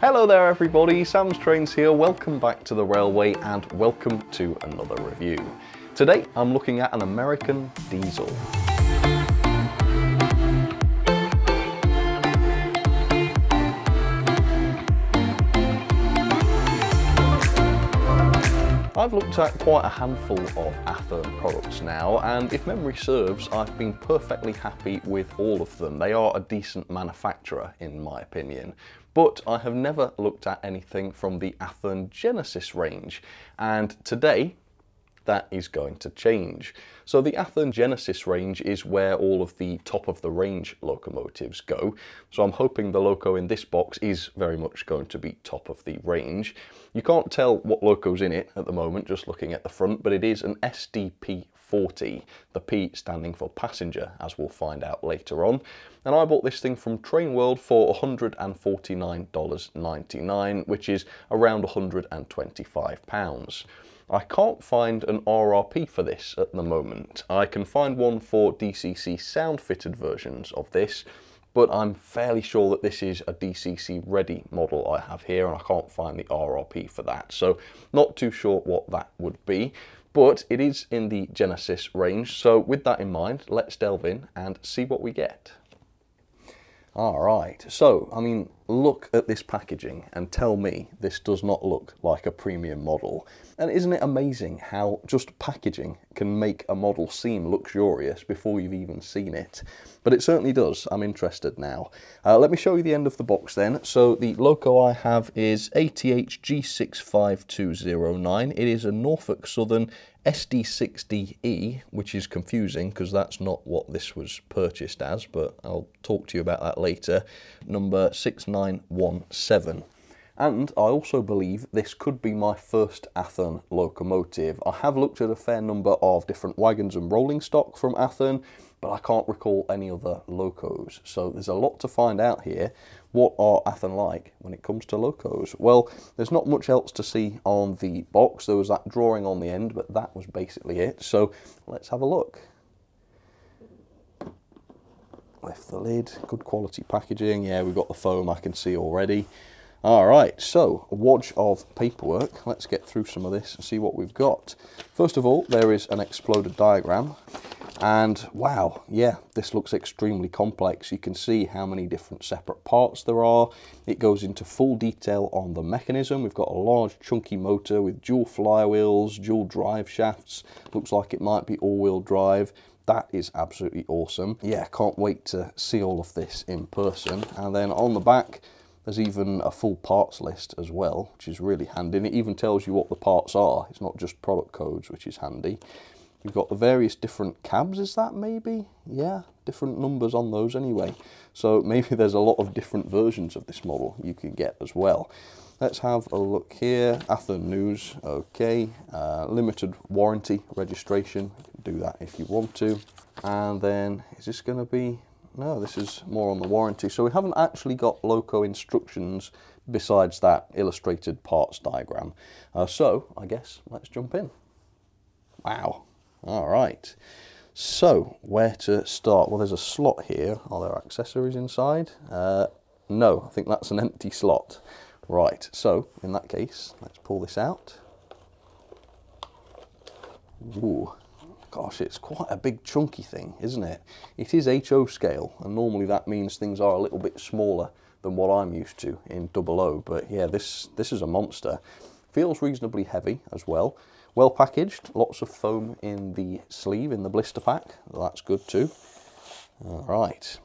Hello there everybody, Sam's Trains here, welcome back to the railway and welcome to another review. Today I'm looking at an American diesel. I've looked at quite a handful of Athearn products now, and if memory serves, I've been perfectly happy with all of them. They are a decent manufacturer in my opinion. But I have never looked at anything from the Athearn Genesis range, and today that is going to change. So the Athearn Genesis range is where all of the top of the range locomotives go. So I'm hoping the loco in this box is very much going to be top of the range. You can't tell what loco's in it at the moment, just looking at the front, but it is an SDP40, the P standing for passenger, as we'll find out later on. And I bought this thing from Train World for $149.99, which is around £125. I can't find an RRP for this at the moment. I can find one for DCC sound fitted versions of this, but I'm fairly sure that this is a DCC ready model I have here, and I can't find the RRP for that. So not too sure what that would be, but it is in the Genesis range. So with that in mind, let's delve in and see what we get. Alright, so, I mean, look at this packaging and tell me this does not look like a premium model. And isn't it amazing how just packaging can make a model seem luxurious before you've even seen it? But it certainly does. I'm interested now. Let me show you the end of the box then. So the loco I have is ATH G65209. It is a Norfolk Southern SD60E, which is confusing because that's not what this was purchased as, but I'll talk to you about that later. Number 6917. And I also believe this could be my first Athearn locomotive. I have looked at a fair number of different wagons and rolling stock from Athearn, but I can't recall any other locos. So there's a lot to find out here. What are Athearn like when it comes to locos? Well, there's not much else to see on the box. There was that drawing on the end, but that was basically it. So let's have a look. Lift the lid, good quality packaging. Yeah, we've got the foam I can see already. All right, so a wodge of paperwork. Let's get through some of this and see what we've got. First of all, there is an exploded diagram. And wow, yeah, this looks extremely complex. You can see how many different separate parts there are. It goes into full detail on the mechanism. We've got a large chunky motor with dual flywheels, dual drive shafts. Looks like it might be all-wheel drive. That is absolutely awesome. Yeah, can't wait to see all of this in person. And then on the back, there's even a full parts list as well, which is really handy. And it even tells you what the parts are. It's not just product codes, which is handy. You've got the various different cabs, is that maybe? Yeah, different numbers on those anyway. So maybe there's a lot of different versions of this model you can get as well. Let's have a look here. Athearn News, okay. Limited warranty registration. You can do that if you want to. And then, is this going to be... No, this is more on the warranty. So we haven't actually got loco instructions besides that illustrated parts diagram. So I guess let's jump in. Wow. All right. So where to start? Well, there's a slot here. Are there accessories inside? No, I think that's an empty slot. Right. So in that case, let's pull this out. Ooh. Gosh, it's quite a big chunky thing, isn't it? It is HO scale, and normally that means things are a little bit smaller than what I'm used to in 00, but yeah, this is a monster. Feels reasonably heavy as well. Well packaged, lots of foam in the sleeve, in the blister pack. That's good too. All right,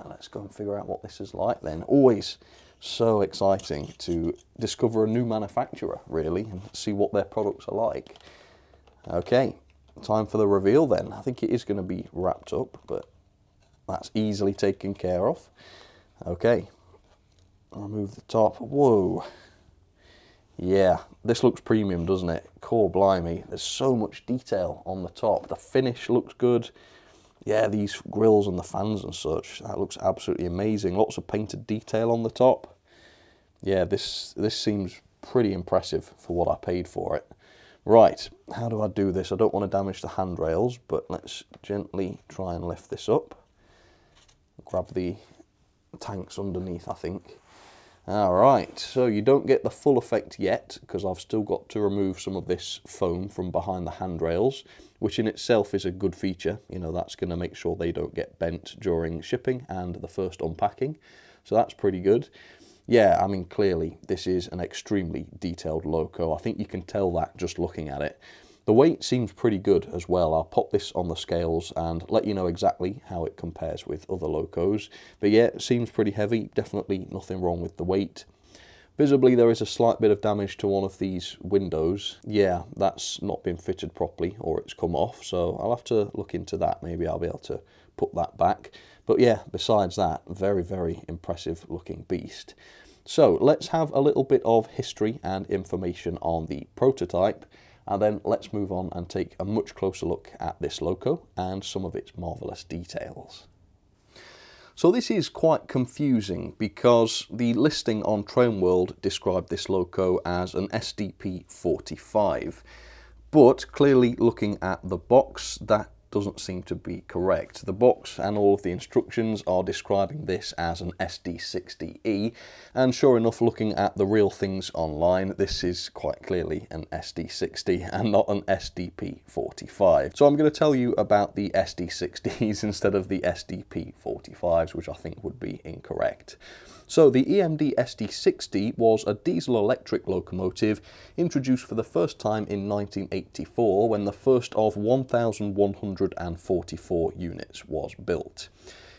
let's go and figure out what this is like then. Always so exciting to discover a new manufacturer, really, and see what their products are like. Okay. Time for the reveal then. I think it is going to be wrapped up, but that's easily taken care of. Okay, remove the top. Whoa. Yeah, this looks premium, doesn't it? Core blimey, there's so much detail on the top. The finish looks good. Yeah, these grills and the fans and such, that looks absolutely amazing. Lots of painted detail on the top. Yeah, this seems pretty impressive for what I paid for it. Right, how do I do this? I don't want to damage the handrails, but let's gently try and lift this up. Grab the tanks underneath, I think. Alright, so you don't get the full effect yet, because I've still got to remove some of this foam from behind the handrails, which in itself is a good feature. You know, that's going to make sure they don't get bent during shipping and the first unpacking. So that's pretty good. Yeah, I mean, clearly this is an extremely detailed loco. I think you can tell that just looking at it. The weight seems pretty good as well. I'll pop this on the scales and let you know exactly how it compares with other locos. But yeah, it seems pretty heavy. Definitely nothing wrong with the weight. Visibly there is a slight bit of damage to one of these windows. Yeah, that's not been fitted properly, or it's come off, so I'll have to look into that. Maybe I'll be able to put that back. But yeah, besides that, very, very impressive looking beast. So let's have a little bit of history and information on the prototype, and then let's move on and take a much closer look at this loco and some of its marvellous details. So this is quite confusing because the listing on Trainworld described this loco as an SDP-45, but clearly looking at the box, that doesn't seem to be correct. The box and all of the instructions are describing this as an SD60E, and sure enough, looking at the real things online, this is quite clearly an SD60 and not an SDP-45. So I'm going to tell you about the SD60s instead of the SDP-45s, which I think would be incorrect. So the EMD SD60 was a diesel-electric locomotive introduced for the first time in 1984 when the first of 1,144 units was built.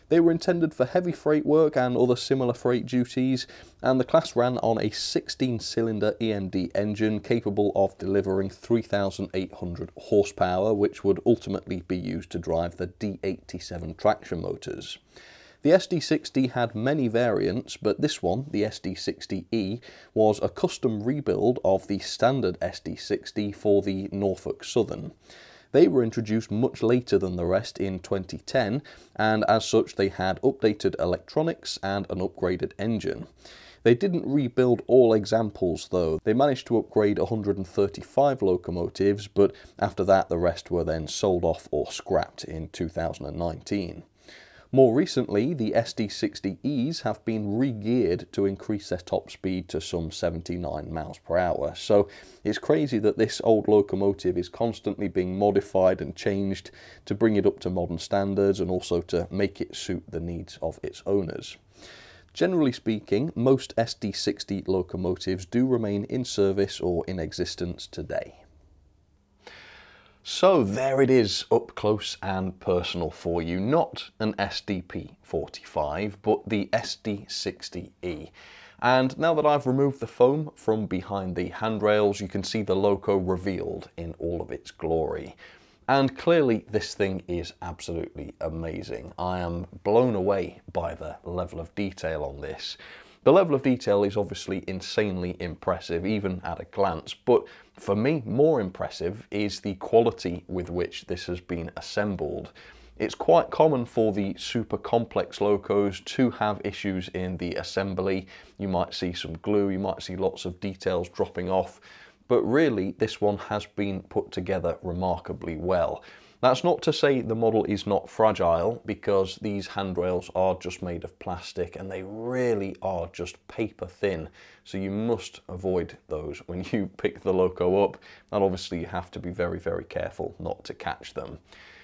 They were intended for heavy freight work and other similar freight duties, and the class ran on a 16-cylinder EMD engine capable of delivering 3,800 horsepower, which would ultimately be used to drive the D87 traction motors. The SD60 had many variants, but this one, the SD60E, was a custom rebuild of the standard SD60 for the Norfolk Southern. They were introduced much later than the rest in 2010, and as such they had updated electronics and an upgraded engine. They didn't rebuild all examples though. They managed to upgrade 135 locomotives, but after that the rest were then sold off or scrapped in 2019. More recently, the SD60Es have been re-geared to increase their top speed to some 79 miles per hour. So it's crazy that this old locomotive is constantly being modified and changed to bring it up to modern standards and also to make it suit the needs of its owners. Generally speaking, most SD60 locomotives do remain in service or in existence today. So there it is, up close and personal for you. Not an SDP-45, but the SD60E. And now that I've removed the foam from behind the handrails, you can see the loco revealed in all of its glory. And clearly this thing is absolutely amazing. I am blown away by the level of detail on this. The level of detail is obviously insanely impressive, even at a glance, but for me, more impressive is the quality with which this has been assembled. It's quite common for the super complex locos to have issues in the assembly. You might see some glue, you might see lots of details dropping off, but really this one has been put together remarkably well. That's not to say the model is not fragile, because these handrails are just made of plastic and they really are just paper thin, so you must avoid those when you pick the loco up, and obviously you have to be very, very careful not to catch them.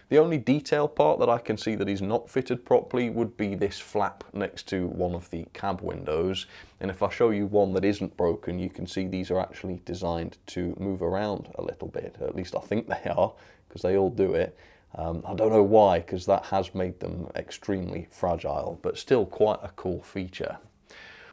The only detail part that I can see that is not fitted properly would be this flap next to one of the cab windows, and if I show you one that isn't broken, you can see these are actually designed to move around a little bit, at least I think they are, because they all do it. I don't know why, because that has made them extremely fragile, but still quite a cool feature.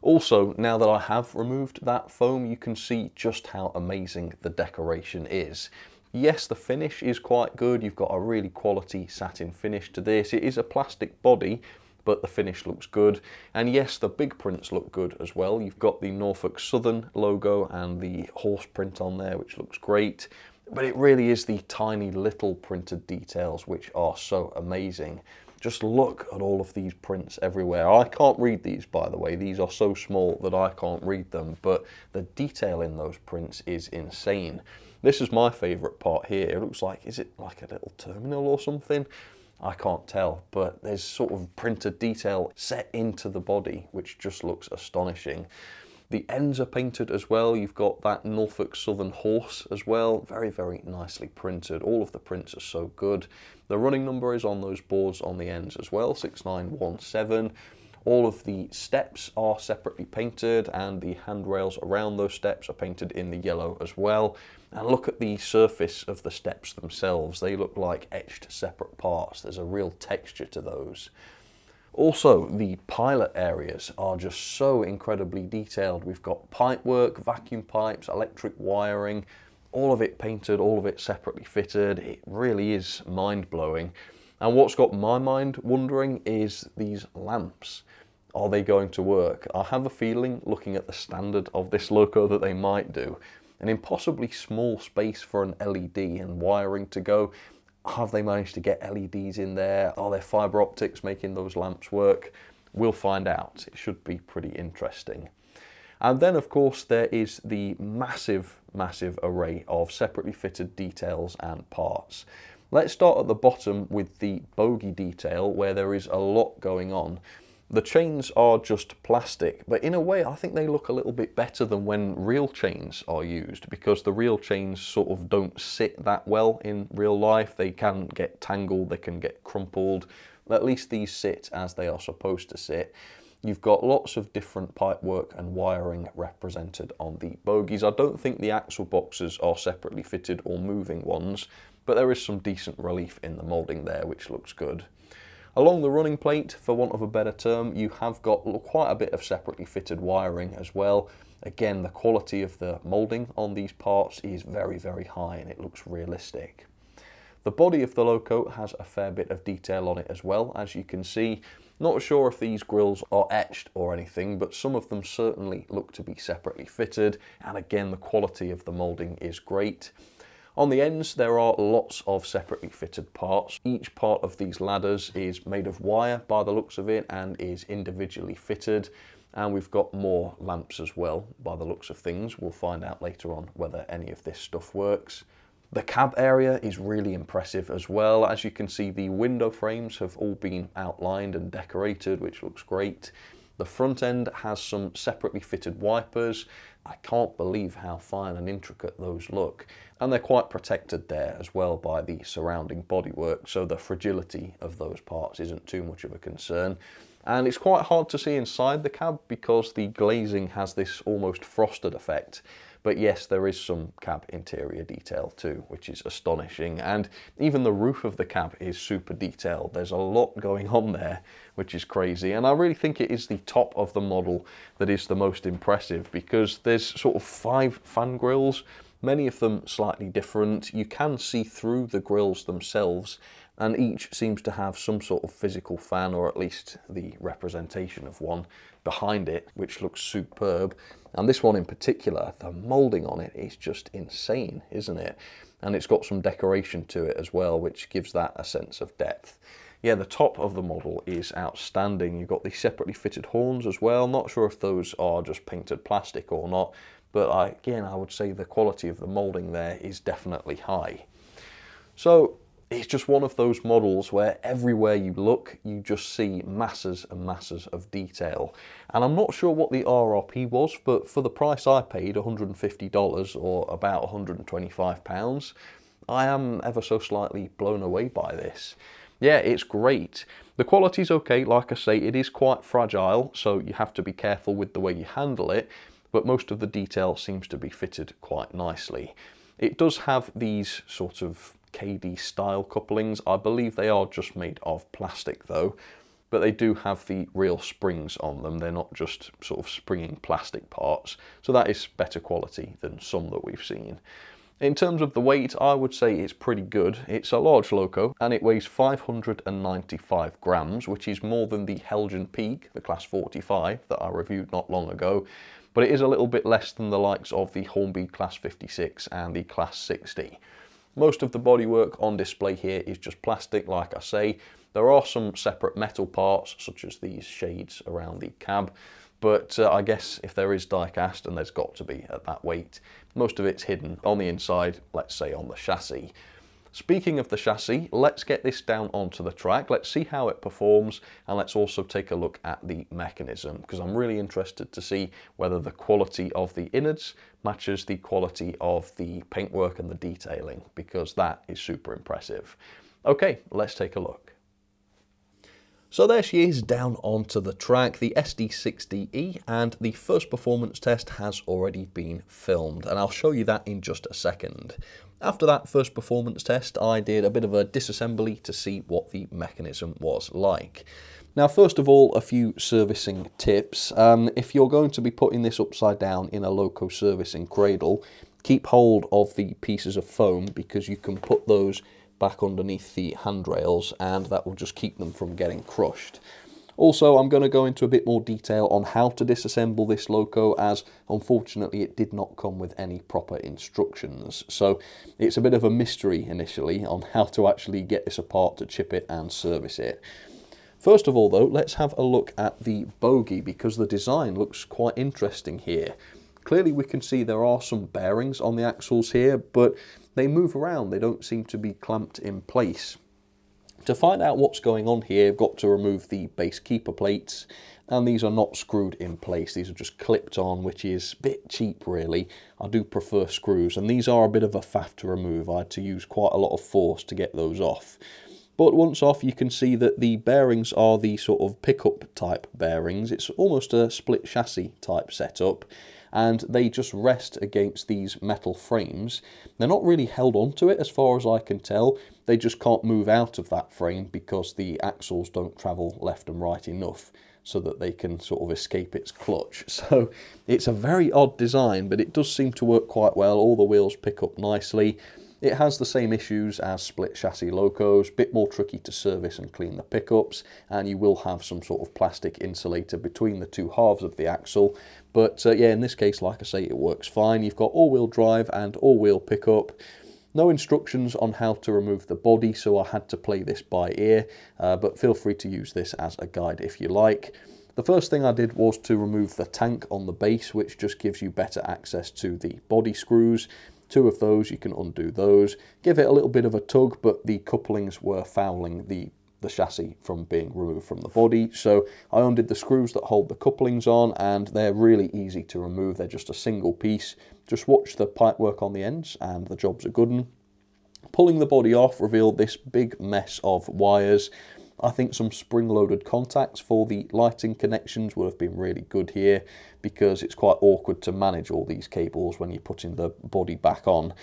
Also, now that I have removed that foam, you can see just how amazing the decoration is. Yes, the finish is quite good. You've got a really quality satin finish to this. It is a plastic body, but the finish looks good. And yes, the big prints look good as well. You've got the Norfolk Southern logo and the horse print on there, which looks great. But it really is the tiny little printed details which are so amazing. Just look at all of these prints everywhere. I can't read these, by the way. These are so small that I can't read them, but the detail in those prints is insane. This is my favourite part here. It looks like, is it like a little terminal or something? I can't tell, but there's sort of printed detail set into the body, which just looks astonishing. The ends are painted as well. You've got that Norfolk Southern horse as well. Very, very nicely printed. All of the prints are so good. The running number is on those boards on the ends as well, 6917. All of the steps are separately painted, and the handrails around those steps are painted in the yellow as well. And look at the surface of the steps themselves. They look like etched separate parts. There's a real texture to those. Also, the pilot areas are just so incredibly detailed. We've got pipe work, vacuum pipes, electric wiring, all of it painted, all of it separately fitted. It really is mind-blowing. And what's got my mind wondering is these lamps. Are they going to work? I have a feeling, looking at the standard of this loco, that they might do. An impossibly small space for an LED and wiring to go. Have they managed to get LEDs in there? Are there fibre optics making those lamps work? We'll find out. It should be pretty interesting. And then, of course, there is the massive, massive array of separately fitted details and parts. Let's start at the bottom with the bogie detail, where there is a lot going on. The chains are just plastic, but in a way I think they look a little bit better than when real chains are used, because the real chains sort of don't sit that well in real life. They can get tangled, they can get crumpled. At least these sit as they are supposed to sit. You've got lots of different pipework and wiring represented on the bogies. I don't think the axle boxes are separately fitted or moving ones, but there is some decent relief in the moulding there, which looks good. Along the running plate, for want of a better term, you have got quite a bit of separately fitted wiring as well. Again, the quality of the moulding on these parts is very, very high, and it looks realistic. The body of the loco has a fair bit of detail on it as well, as you can see. Not sure if these grills are etched or anything, but some of them certainly look to be separately fitted, and again, the quality of the moulding is great. On the ends, there are lots of separately fitted parts. Each part of these ladders is made of wire by the looks of it and is individually fitted. And we've got more lamps as well by the looks of things. We'll find out later on whether any of this stuff works. The cab area is really impressive as well. As you can see, the window frames have all been outlined and decorated, which looks great. The front end has some separately fitted wipers. I can't believe how fine and intricate those look. And they're quite protected there as well by the surrounding bodywork, so the fragility of those parts isn't too much of a concern. And it's quite hard to see inside the cab because the glazing has this almost frosted effect. But yes, there is some cab interior detail too, which is astonishing. And even the roof of the cab is super detailed. There's a lot going on there, which is crazy. And I really think it is the top of the model that is the most impressive, because there's sort of 5 fan grills, many of them slightly different. You can see through the grills themselves, and each seems to have some sort of physical fan, or at least the representation of one behind it, which looks superb. And this one in particular, the moulding on it is just insane, isn't it? And it's got some decoration to it as well, which gives that a sense of depth. Yeah, the top of the model is outstanding. You've got the separately fitted horns as well. Not sure if those are just painted plastic or not, but again, I would say the quality of the moulding there is definitely high. So it's just one of those models where everywhere you look, you just see masses and masses of detail. And I'm not sure what the RRP was, but for the price I paid, $150 or about £125, I am ever so slightly blown away by this. Yeah, it's great. The quality's okay, like I say, it is quite fragile, so you have to be careful with the way you handle it, but most of the detail seems to be fitted quite nicely. It does have these sort of KD style couplings. I believe they are just made of plastic though, but they do have the real springs on them. They're not just sort of springing plastic parts, so that is better quality than some that we've seen. In terms of the weight, I would say it's pretty good. It's a large loco and it weighs 595 grams, which is more than the Helgen Peak, the Class 45 that I reviewed not long ago, but it is a little bit less than the likes of the Hornby Class 56 and the Class 60. Most of the bodywork on display here is just plastic, like I say. There are some separate metal parts, such as these shades around the cab, but I guess if there is die cast, and there's got to be at that weight, most of it's hidden on the inside, let's say on the chassis. Speaking of the chassis, let's get this down onto the track, let's see how it performs, and let's also take a look at the mechanism, because I'm really interested to see whether the quality of the innards matches the quality of the paintwork and the detailing, because that is super impressive. Okay, let's take a look. So there she is down onto the track, the SD60E, and the first performance test has already been filmed, and I'll show you that in just a second. After that first performance test, I did a bit of a disassembly to see what the mechanism was like. Now, first of all, a few servicing tips. If you're going to be putting this upside down in a Loco servicing cradle, keep hold of the pieces of foam, because you can put those back underneath the handrails and that will just keep them from getting crushed. Also, I'm going to go into a bit more detail on how to disassemble this Loco, as unfortunately it did not come with any proper instructions. So it's a bit of a mystery initially on how to actually get this apart to chip it and service it. First of all though, let's have a look at the bogie, because the design looks quite interesting here. Clearly we can see there are some bearings on the axles here, but they move around, they don't seem to be clamped in place. To find out what's going on here, I've got to remove the base keeper plates, and these are not screwed in place, these are just clipped on, which is a bit cheap really. I do prefer screws, and these are a bit of a faff to remove. I had to use quite a lot of force to get those off. But once off, you can see that the bearings are the sort of pickup type bearings. It's almost a split chassis type setup, and they just rest against these metal frames. They're not really held onto it as far as I can tell. They just can't move out of that frame because the axles don't travel left and right enough so that they can sort of escape its clutch. So it's a very odd design, but it does seem to work quite well. All the wheels pick up nicely. It has the same issues as split chassis Locos, bit more tricky to service and clean the pickups, and you will have some sort of plastic insulator between the two halves of the axle. But yeah, in this case, like I say, it works fine. You've got all-wheel drive and all-wheel pickup. No instructions on how to remove the body, so I had to play this by ear, but feel free to use this as a guide if you like. The first thing I did was to remove the tank on the base, which just gives you better access to the body screws. Two of those, you can undo those. Give it a little bit of a tug, but the couplings were fouling the chassis from being removed from the body. So I undid the screws that hold the couplings on, and they're really easy to remove. They're just a single piece. Just watch the pipework on the ends and the job's a good one. Pulling the body off revealed this big mess of wires. I think some spring-loaded contacts for the lighting connections would have been really good here, because it's quite awkward to manage all these cables when you're putting the body back on.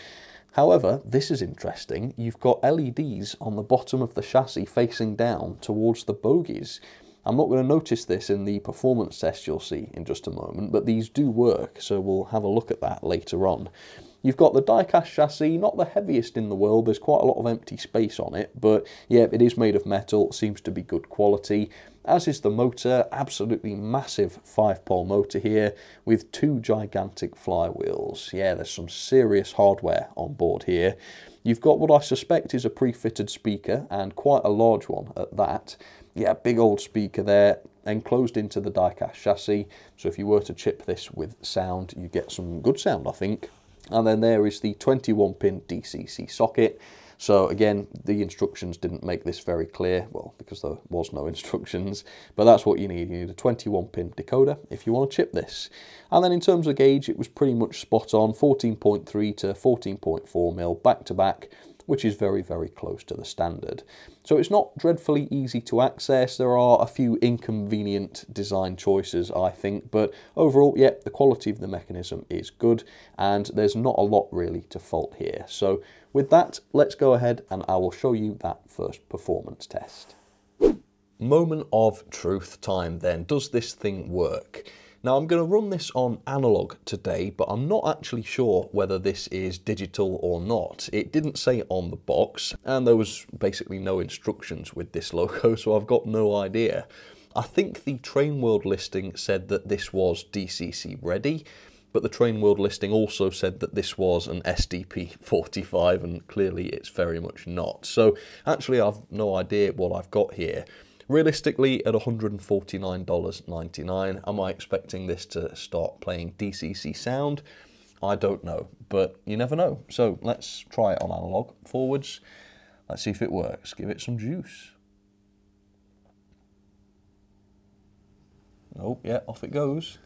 However, this is interesting. You've got LEDs on the bottom of the chassis facing down towards the bogies. I'm not going to notice this in the performance test you'll see in just a moment, but these do work, so we'll have a look at that later on. You've got the die-cast chassis, not the heaviest in the world, there's quite a lot of empty space on it, but yeah, it is made of metal, seems to be good quality. As is the motor, absolutely massive 5-pole motor here, with 2 gigantic flywheels. Yeah, there's some serious hardware on board here. You've got what I suspect is a pre-fitted speaker, and quite a large one at that. Yeah, big old speaker there, enclosed into the die-cast chassis, so if you were to chip this with sound, you get some good sound, I think. And then there is the 21-pin DCC socket. So again, the instructions didn't make this very clear, well, because there was no instructions, but that's what you need. You need a 21-pin decoder if you want to chip this. And then in terms of gauge, it was pretty much spot on, 14.3 to 14.4 mil back to back, which is very, very close to the standard. So it's not dreadfully easy to access. There are a few inconvenient design choices, I think, but overall, yeah, the quality of the mechanism is good, and there's not a lot really to fault here. So with that, let's go ahead and I will show you that first performance test. Moment of truth time then. Does this thing work? Now I'm going to run this on analog today, but I'm not actually sure whether this is digital or not. It didn't say on the box, and there was basically no instructions with this Loco, so I've got no idea. I think the Train World listing said that this was DCC ready, but the Train World listing also said that this was an SDP45, and clearly it's very much not. So actually I've no idea what I've got here. Realistically, at $149.99, am I expecting this to start playing DCC sound? I don't know, but you never know. So let's try it on analog. Forwards. Let's see if it works. Give it some juice. Oh, yeah, off it goes.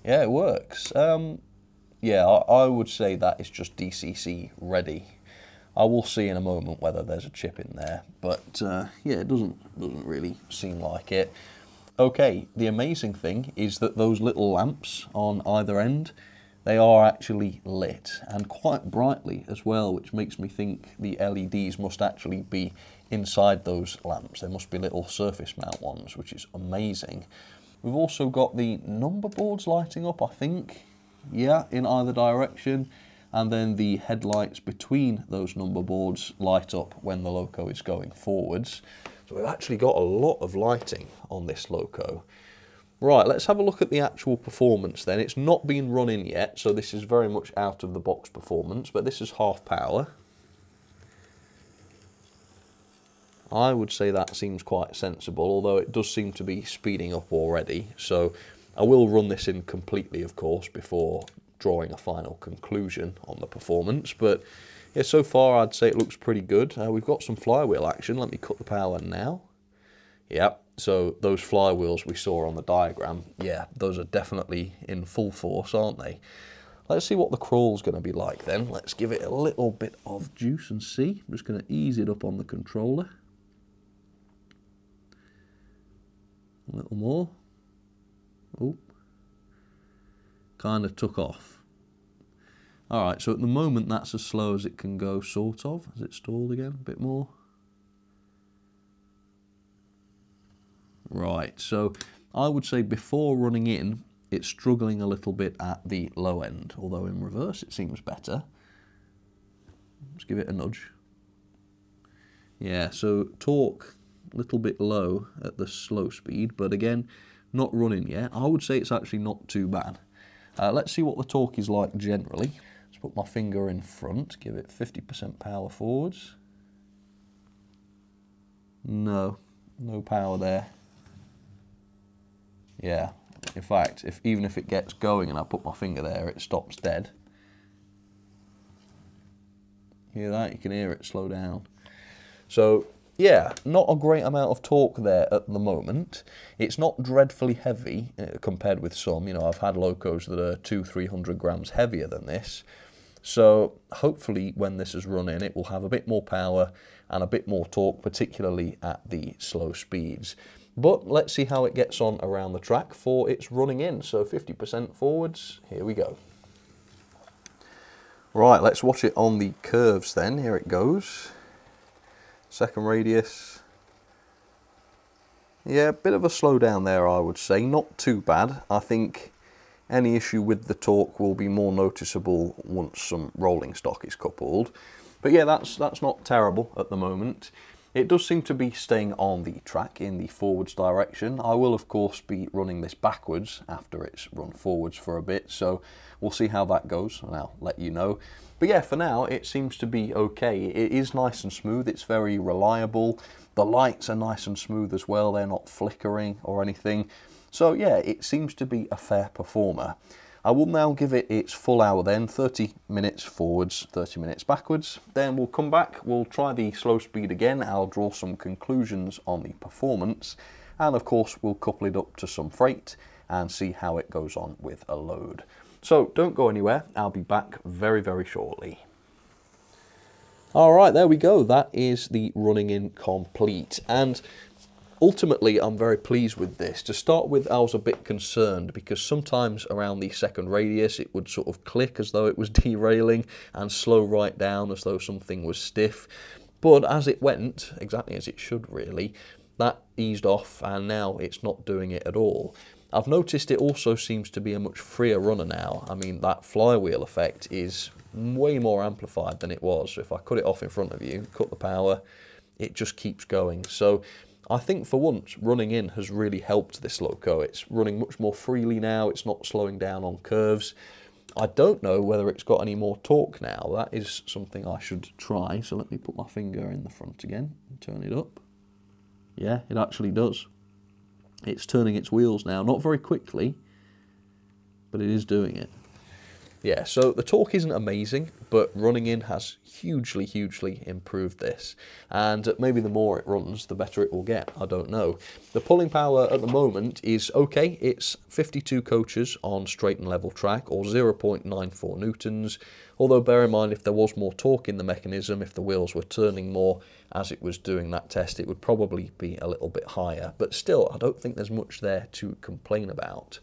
Yeah, it works. Yeah, I would say that is just DCC ready. I will see in a moment whether there's a chip in there, but yeah, it doesn't really seem like it. Okay, the amazing thing is that those little lamps on either end, they are actually lit, and quite brightly as well, which makes me think the LEDs must actually be inside those lamps. They must be little surface mount ones, which is amazing. We've also got the number boards lighting up, I think. Yeah, in either direction. And then the headlights between those number boards light up when the loco is going forwards. So we've actually got a lot of lighting on this loco. Right, let's have a look at the actual performance then. It's not been run in yet, so this is very much out of the box performance, but this is half power. I would say that seems quite sensible, although it does seem to be speeding up already. So I will run this in completely, of course, before drawing a final conclusion on the performance. But yeah, so far I'd say it looks pretty good. We've got some flywheel action. Let me cut the power now. Yep, so those flywheels we saw on the diagram, yeah, those are definitely in full force, aren't they? Let's see what the crawl's going to be like then. Let's give it a little bit of juice and see. I'm just going to ease it up on the controller. A little more. Oh, kind of took off. Alright, so at the moment that's as slow as it can go, sort of. Has it stalled again? A bit more. Right, so I would say before running in, it's struggling a little bit at the low end, although in reverse it seems better. Let's give it a nudge. Yeah, so torque a little bit low at the slow speed, but again, not running yet. I would say it's actually not too bad. Let's see what the torque is like generally. Let's put my finger in front, give it 50% power forwards. No power there. Yeah, in fact, even if it gets going and I put my finger there, it stops dead. Hear that? You can hear it slow down. So yeah, not a great amount of torque there at the moment. It's not dreadfully heavy compared with some. You know, I've had locos that are 200-300 grams heavier than this. So hopefully when this is run in, it will have a bit more power and a bit more torque, particularly at the slow speeds. But let's see how it gets on around the track for its running in. So 50% forwards, here we go. Right, let's watch it on the curves then. Here it goes. Second radius. Yeah, a bit of a slowdown there, I would say. Not too bad. I think any issue with the torque will be more noticeable once some rolling stock is coupled. But yeah, that's not terrible at the moment. It does seem to be staying on the track in the forwards direction. I will, of course, be running this backwards after it's run forwards for a bit, so we'll see how that goes, and I'll let you know. But yeah, for now, it seems to be okay. It is nice and smooth. It's very reliable. The lights are nice and smooth as well. They're not flickering or anything. So yeah, it seems to be a fair performer. I will now give it its full hour then, 30 minutes forwards, 30 minutes backwards. Then we'll come back, we'll try the slow speed again. I'll draw some conclusions on the performance. And of course, we'll couple it up to some freight and see how it goes on with a load. So don't go anywhere. I'll be back very, very shortly. All right, there we go. That is the running in complete. And ultimately, I'm very pleased with this. To start with, I was a bit concerned because sometimes around the second radius, it would sort of click as though it was derailing and slow right down as though something was stiff. But as it went, exactly as it should really, that eased off and now it's not doing it at all. I've noticed it also seems to be a much freer runner now. I mean, that flywheel effect is way more amplified than it was. So if I cut it off in front of you, cut the power, it just keeps going. So I think for once, running in has really helped this loco. It's running much more freely now. It's not slowing down on curves. I don't know whether it's got any more torque now. That is something I should try. So let me put my finger in the front again and turn it up. Yeah, it actually does. It's turning its wheels now. Not very quickly, but it is doing it. Yeah, so the torque isn't amazing, but running in has hugely improved this. And maybe the more it runs, the better it will get. I don't know. The pulling power at the moment is okay. It's 52 coaches on straight and level track, or 0.94 newtons. Although bear in mind, if there was more torque in the mechanism, if the wheels were turning more as it was doing that test, it would probably be a little bit higher. But still, I don't think there's much there to complain about.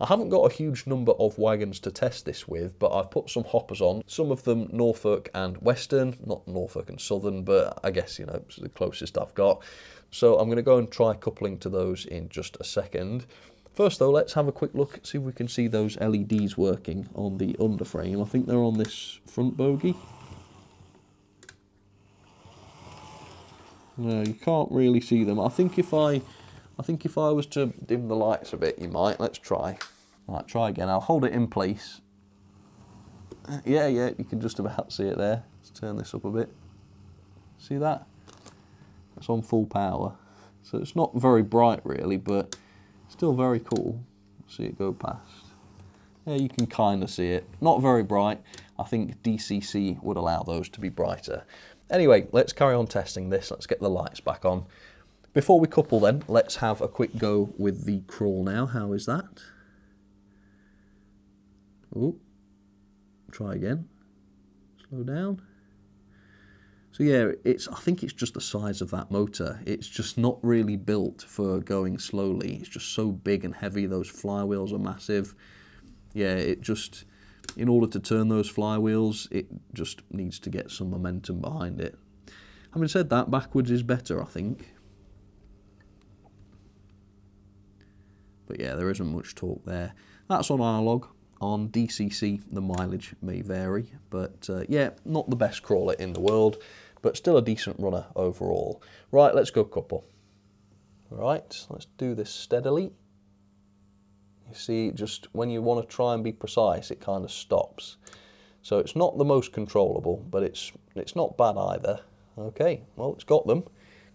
I haven't got a huge number of wagons to test this with, but I've put some hoppers on, some of them Norfolk and Western, not Norfolk and Southern, but I guess, you know, it's the closest I've got. So I'm going to go and try coupling to those in just a second. First though, let's have a quick look, see if we can see those LEDs working on the underframe. I think they're on this front bogie. No, you can't really see them. I think if I was to dim the lights a bit, you might. Let's try. Right, try again. I'll hold it in place. Yeah, you can just about see it there. Let's turn this up a bit. See that? It's on full power. So it's not very bright really, but still very cool. See it go past. Yeah, you can kind of see it. Not very bright. I think DCC would allow those to be brighter. Anyway, let's carry on testing this. Let's get the lights back on. Before we couple then, let's have a quick go with the crawl now. How is that? Oh, try again. Slow down. So yeah, I think it's just the size of that motor. It's just not really built for going slowly. It's just so big and heavy. Those flywheels are massive. Yeah, it just, in order to turn those flywheels, it just needs to get some momentum behind it. Having said that, backwards is better, I think. But yeah, there isn't much torque there. That's on analog. On DCC, the mileage may vary. But yeah, not the best crawler in the world, but still a decent runner overall. Right, let's go couple. Right, let's do this steadily. You see, just when you want to try and be precise, it kind of stops. So it's not the most controllable, but it's not bad either. Okay, well, it's got them.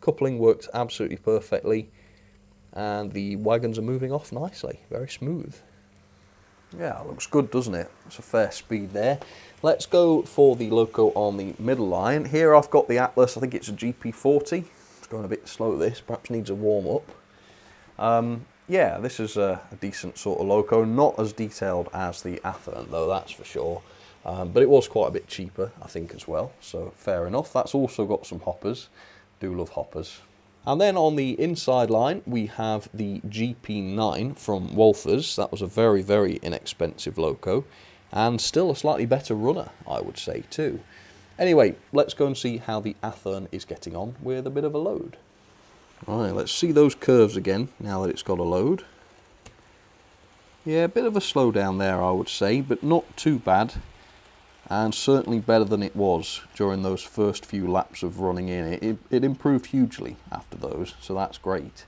Coupling works absolutely perfectly. And the wagons are moving off nicely, very smooth. Yeah, looks good, doesn't it? It's a fair speed there. Let's go for the loco on the middle line. Here I've got the Atlas, I think it's a GP40. It's going a bit slow this, perhaps needs a warm up. Yeah, this is a decent sort of loco, not as detailed as the Athearn though, that's for sure. But it was quite a bit cheaper, I think, as well, so fair enough. That's also got some hoppers, do love hoppers. And then on the inside line, we have the GP9 from Wolfers. That was a very inexpensive loco, and still a slightly better runner, I would say, too. Anyway, let's go and see how the Athearn is getting on with a bit of a load. Right, let's see those curves again, now that it's got a load. Yeah, a bit of a slowdown there, I would say, but not too bad. And certainly better than it was during those first few laps of running in. It improved hugely after those, so that's great.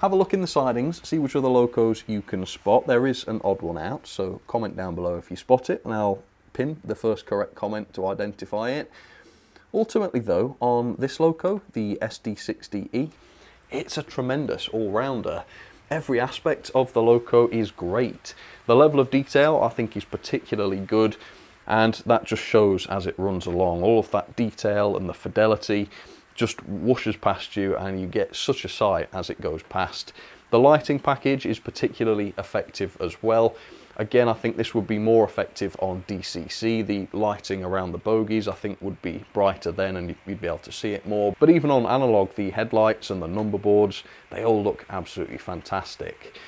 Have a look in the sidings, see which other locos you can spot. There is an odd one out, so comment down below if you spot it, and I'll pin the first correct comment to identify it. Ultimately though, on this loco, the SD60E, it's a tremendous all-rounder. Every aspect of the loco is great. The level of detail I think is particularly good, and that just shows as it runs along. All of that detail and the fidelity just whooshes past you, and you get such a sight as it goes past. The lighting package is particularly effective as well. Again, I think this would be more effective on DCC. The lighting around the bogies I think would be brighter then, and you'd be able to see it more. But even on analog, the headlights and the number boards, they all look absolutely fantastic.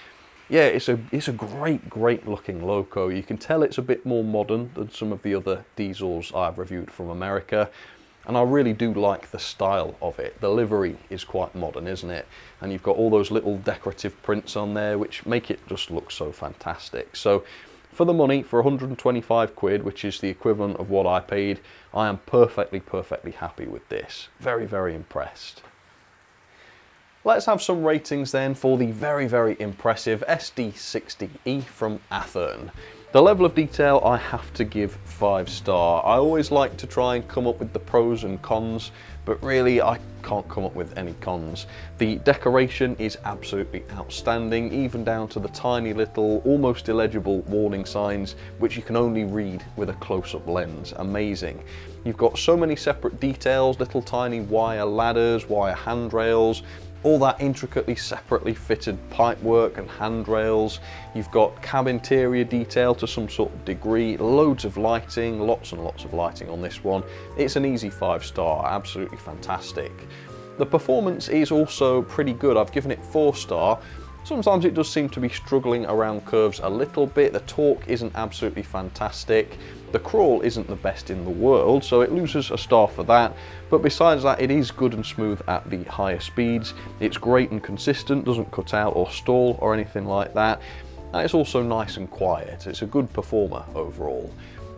Yeah, it's a great looking loco. You can tell it's a bit more modern than some of the other diesels I've reviewed from America, and I really do like the style of it. The livery is quite modern, isn't it? And you've got all those little decorative prints on there which make it just look so fantastic. So for the money, for 125 quid, which is the equivalent of what I paid, I am perfectly happy with this. Very impressed. Let's have some ratings then for the very impressive SD60E from Athearn. The level of detail I have to give 5-star. I always like to try and come up with the pros and cons, but really I can't come up with any cons. The decoration is absolutely outstanding, even down to the tiny little, almost illegible warning signs, which you can only read with a close-up lens. Amazing. You've got so many separate details, little tiny wire ladders, wire handrails, all that intricately separately fitted pipework and handrails. You've got cab interior detail to some sort of degree, loads of lighting, lots and lots of lighting on this one. It's an easy 5-star, absolutely fantastic. The performance is also pretty good. I've given it 4-star. Sometimes it does seem to be struggling around curves a little bit. The torque isn't absolutely fantastic. The crawl isn't the best in the world, so it loses a star for that. But besides that, it is good and smooth at the higher speeds. It's great and consistent, doesn't cut out or stall or anything like that. And it's also nice and quiet. It's a good performer overall.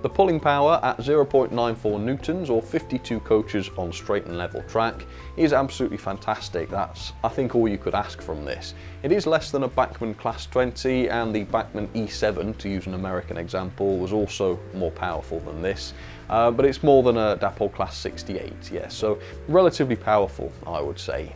The pulling power at 0.94 newtons or 52 coaches on straight and level track is absolutely fantastic. That's, I think, all you could ask from this. It is less than a Bachmann Class 20, and the Bachmann E7, to use an American example, was also more powerful than this. But it's more than a Dapol Class 68, yes, so relatively powerful, I would say.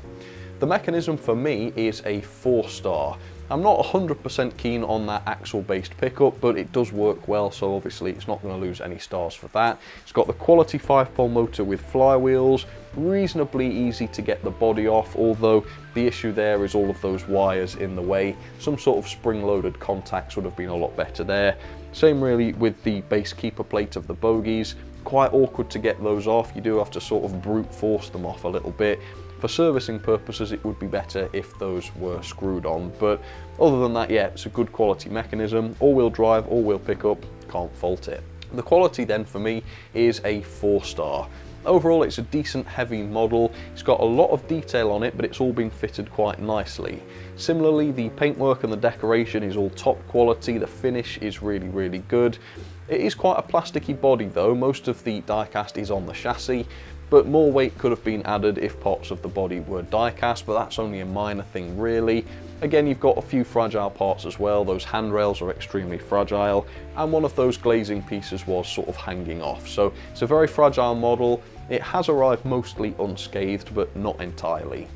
The mechanism for me is a 4-star. I'm not 100% keen on that axle-based pickup, but it does work well, so obviously it's not going to lose any stars for that. It's got the quality 5-pole motor with flywheels, reasonably easy to get the body off, although the issue there is all of those wires in the way. Some sort of spring-loaded contacts would have been a lot better there. Same really with the base keeper plate of the bogies. Quite awkward to get those off. You do have to sort of brute force them off a little bit. For servicing purposes, it would be better if those were screwed on, but other than that, yeah, it's a good quality mechanism. All-wheel drive, all-wheel pickup, can't fault it. The quality then for me is a 4-star. Overall, it's a decent heavy model. It's got a lot of detail on it, but it's all been fitted quite nicely. Similarly, the paintwork and the decoration is all top quality. The finish is really, really good. It is quite a plasticky body though. Most of the die-cast is on the chassis, but more weight could have been added if parts of the body were die-cast, but that's only a minor thing really. Again, you've got a few fragile parts as well. Those handrails are extremely fragile, and one of those glazing pieces was sort of hanging off. So it's a very fragile model. It has arrived mostly unscathed, but not entirely.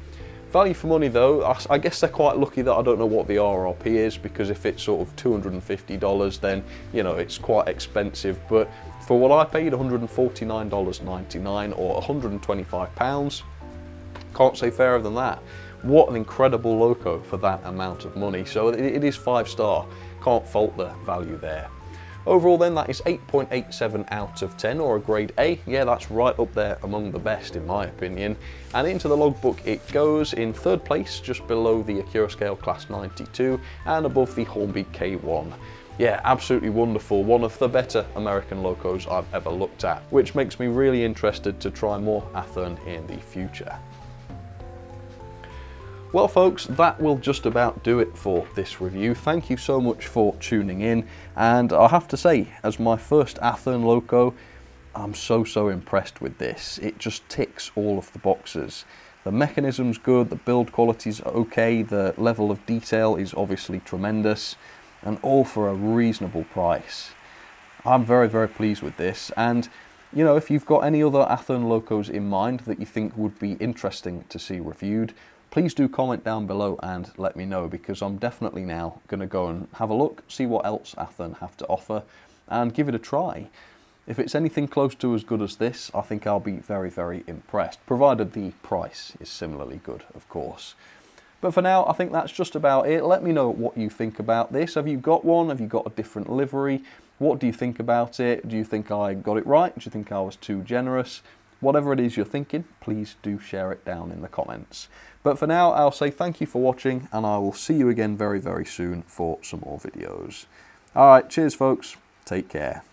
Value for money though, I guess they're quite lucky that I don't know what the RRP is, because if it's sort of $250, then, you know, it's quite expensive. But for what I paid, $149.99 or £125, can't say fairer than that. What an incredible loco for that amount of money. So it is 5-star, can't fault the value there. Overall then, that is 8.87 out of 10, or a grade A. Yeah, that's right up there among the best in my opinion. And into the logbook it goes in 3rd place, just below the Accurascale Class 92 and above the Hornby K1. Yeah, absolutely wonderful. One of the better American locos I've ever looked at, which makes me really interested to try more Athearn in the future. Well folks, that will just about do it for this review. Thank you so much for tuning in, and I have to say, as my first Athearn loco, I'm so impressed with this. It just ticks all of the boxes. The mechanism's good, the build quality's okay, the level of detail is obviously tremendous, and all for a reasonable price. I'm very pleased with this, and you know, if you've got any other Athearn locos in mind that you think would be interesting to see reviewed, please do comment down below and let me know, because I'm definitely now going to go and have a look, see what else Athearn have to offer, and give it a try. If it's anything close to as good as this, I think I'll be very impressed, provided the price is similarly good, of course. But for now, I think that's just about it. Let me know what you think about this. Have you got one? Have you got a different livery? What do you think about it? Do you think I got it right? Do you think I was too generous? Whatever it is you're thinking, please do share it down in the comments. But for now, I'll say thank you for watching, and I will see you again very soon for some more videos. Alright, cheers folks, take care.